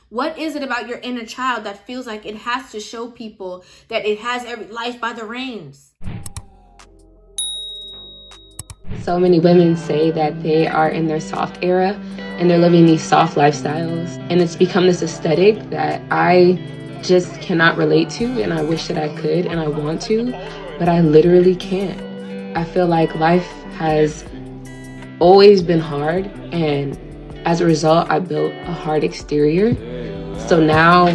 What is it about your inner child that feels like it has to show people that it has every life by the reins? So many women say that they are in their soft era and they're living these soft lifestyles. And it's become this aesthetic that I just cannot relate to, and I wish that I could and I want to, but I literally can't. I feel like life has always been hard, and as a result, I built a hard exterior. So now,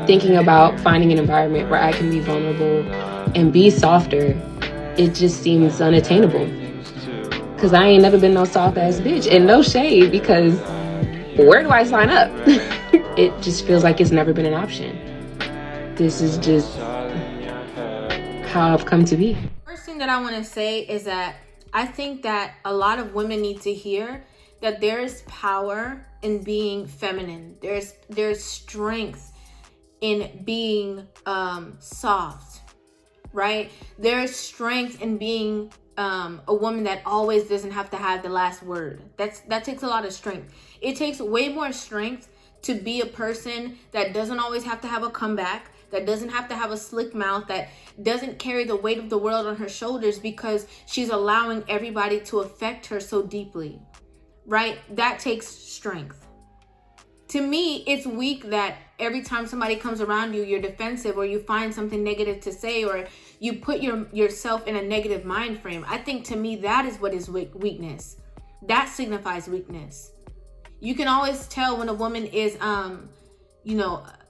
thinking about finding an environment where I can be vulnerable and be softer, it just seems unattainable. Because I ain't never been no soft ass bitch. And no shade, because where do I sign up? It just feels like it's never been an option. This is just how I've come to be. First thing that I want to say is that I think that a lot of women need to hear that there is power in being feminine. There's strength in being soft, right? There's strength in being a woman that always doesn't have to have the last word. That takes a lot of strength. It takes way more strength to be a person that doesn't always have to have a comeback, that doesn't have to have a slick mouth, that doesn't carry the weight of the world on her shoulders because she's allowing everybody to affect her so deeply, right? That takes strength. To me, it's weak that every time somebody comes around you, you're defensive, or you find something negative to say, or you put yourself in a negative mind frame. I think, to me, that is what is weakness. That signifies weakness. You can always tell when a woman is,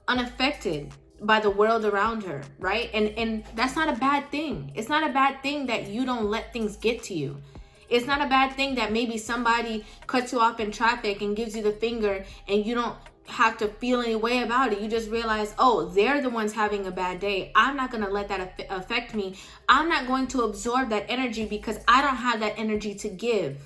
unaffected by the world around her, right? And that's not a bad thing. It's not a bad thing that you don't let things get to you. It's not a bad thing that maybe somebody cuts you off in traffic and gives you the finger and you don't have to feel any way about it. You just realize, oh, they're the ones having a bad day. I'm not going to let that affect me. I'm not going to absorb that energy because I don't have that energy to give,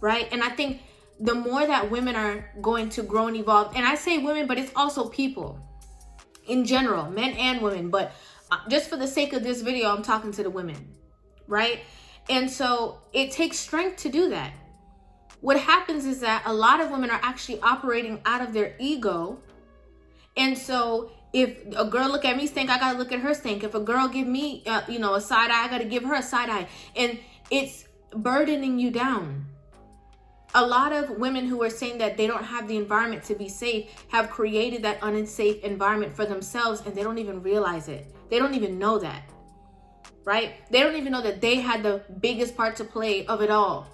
right? And I think the more that women are going to grow and evolve, and I say women, but it's also people in general, men and women, but just for the sake of this video, I'm talking to the women, right? And so it takes strength to do that. What happens is that a lot of women are actually operating out of their ego. And so if a girl look at me stink, I gotta look at her stink. If a girl give me, a side eye, I gotta give her a side eye. And it's burdening you down. A lot of women who are saying that they don't have the environment to be safe have created that unsafe environment for themselves, and they don't even realize it. They don't even know that, right? They don't even know that they had the biggest part to play of it all,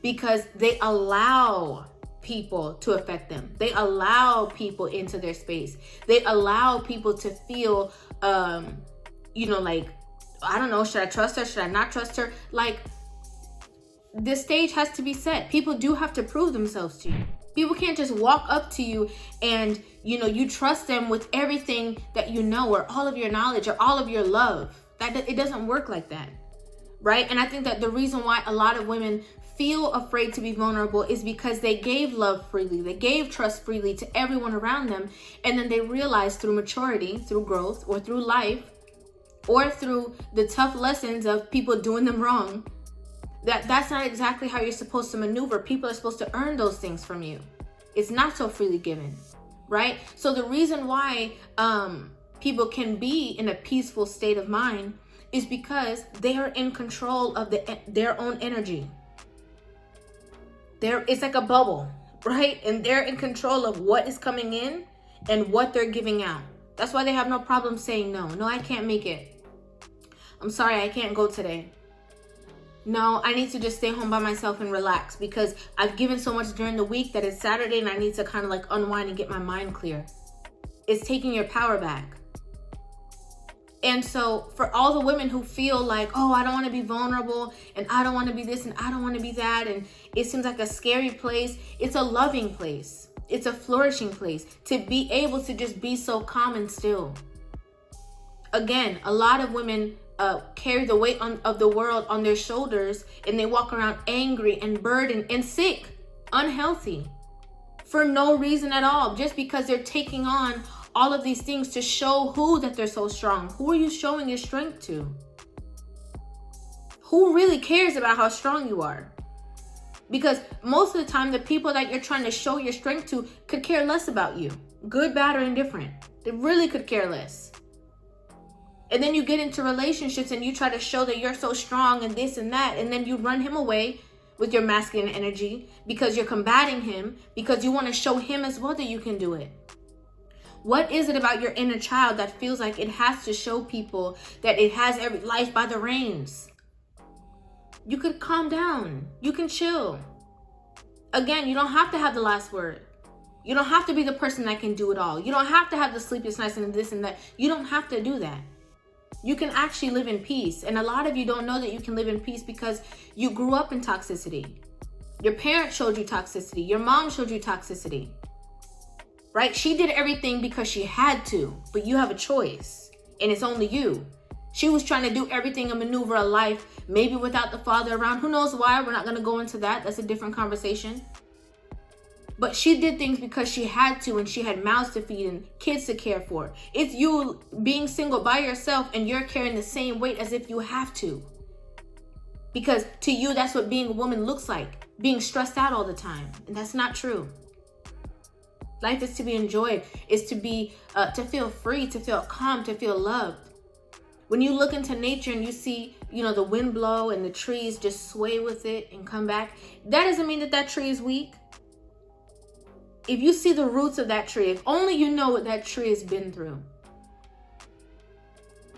because they allow people to affect them. They allow people into their space. They allow people to feel, like, I don't know, should I trust her? Should I not trust her? Like, the stage has to be set. People do have to prove themselves to you. People can't just walk up to you and, you trust them with everything that you know, or all of your knowledge, or all of your love. It doesn't work like that, right? And I think that the reason why a lot of women feel afraid to be vulnerable is because they gave love freely, they gave trust freely to everyone around them, and then they realized through maturity, through growth, or through life, or through the tough lessons of people doing them wrong, that's not exactly how you're supposed to maneuver. People are supposed to earn those things from you. It's not so freely given, right? So the reason why people can be in a peaceful state of mind is because they are in control of their own energy. It's like a bubble, right? And they're in control of what is coming in and what they're giving out. That's why they have no problem saying no. No, I can't make it. I'm sorry, I can't go today. No, I need to just stay home by myself and relax because I've given so much during the week that it's Saturday and I need to kind of like unwind and get my mind clear. It's taking your power back. And so for all the women who feel like, oh, I don't want to be vulnerable and I don't want to be this and I don't want to be that, and it seems like a scary place, it's a loving place. It's a flourishing place to be able to just be so calm and still. Again, a lot of women carry the weight of the world on their shoulders, and they walk around angry and burdened and sick, unhealthy, for no reason at all, just because they're taking on all of these things to show that they're so strong. Who are you showing your strength to? Who really cares about how strong you are? Because most of the time, the people that you're trying to show your strength to could care less about you. Good, bad, or indifferent. They really could care less. And then you get into relationships and you try to show that you're so strong and this and that. And then you run him away with your masculine energy because you're combating him, because you want to show him as well that you can do it. What is it about your inner child that feels like it has to show people that it has every life by the reins? You could calm down. You can chill. Again, you don't have to have the last word. You don't have to be the person that can do it all. You don't have to have the sleepless nights and this and that. You don't have to do that. You can actually live in peace. And a lot of you don't know that you can live in peace because you grew up in toxicity. Your parents showed you toxicity. Your mom showed you toxicity. Right? She did everything because she had to, but you have a choice, and it's only you. She was trying to do everything and maneuver a life, maybe without the father around. Who knows why? We're not going to go into that. That's a different conversation. But she did things because she had to, and she had mouths to feed and kids to care for. It's you being single by yourself, and you're carrying the same weight as if you have to. Because to you, that's what being a woman looks like, being stressed out all the time. And that's not true. Life is to be enjoyed, is to be, to feel free, to feel calm, to feel loved. When you look into nature and you see, the wind blow and the trees just sway with it and come back, that doesn't mean that that tree is weak. If you see the roots of that tree, if only you know what that tree has been through.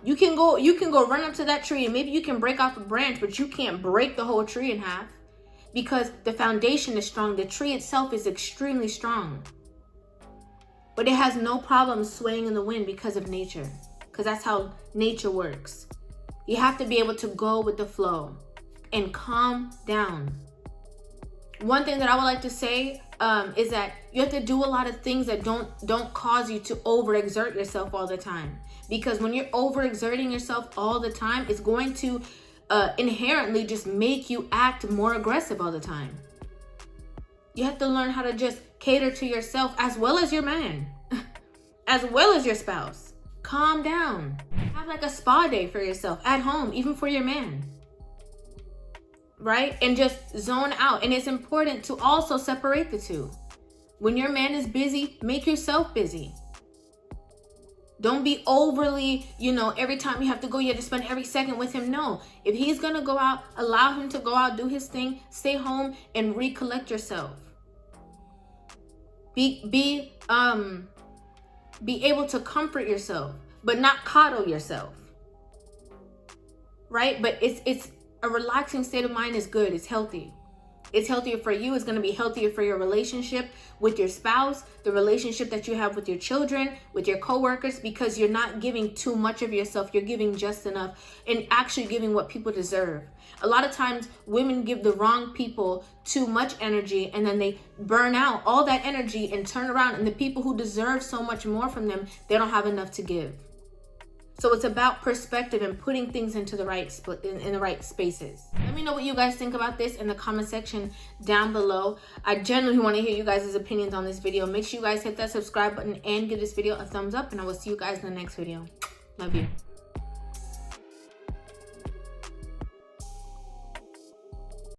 You can go run up to that tree and maybe you can break off a branch, but you can't break the whole tree in half because the foundation is strong. The tree itself is extremely strong. But it has no problem swaying in the wind because of nature. Because that's how nature works. You have to be able to go with the flow and calm down. One thing that I would like to say is that you have to do a lot of things that don't cause you to overexert yourself all the time. Because when you're overexerting yourself all the time, it's going to inherently just make you act more aggressive all the time. You have to learn how to just cater to yourself as well as your man, as well as your spouse. Calm down. Have like a spa day for yourself at home, even for your man. Right? And just zone out. And it's important to also separate the two. When your man is busy, make yourself busy. Don't be overly, every time you have to go, you have to spend every second with him. No. If he's going to go out, allow him to go out, do his thing, stay home and recollect yourself. Be able to comfort yourself, but not coddle yourself. Right? But it's a relaxing state of mind is good. It's healthy. It's healthier for you. It's going to be healthier for your relationship with your spouse, the relationship that you have with your children, with your coworkers, because you're not giving too much of yourself. You're giving just enough and actually giving what people deserve. A lot of times women give the wrong people too much energy and then they burn out all that energy and turn around, and the people who deserve so much more from them, they don't have enough to give. So it's about perspective and putting things into the right in the right spaces. Let me know what you guys think about this in the comment section down below. I genuinely want to hear you guys' opinions on this video. Make sure you guys hit that subscribe button and give this video a thumbs up, and I will see you guys in the next video. Love you.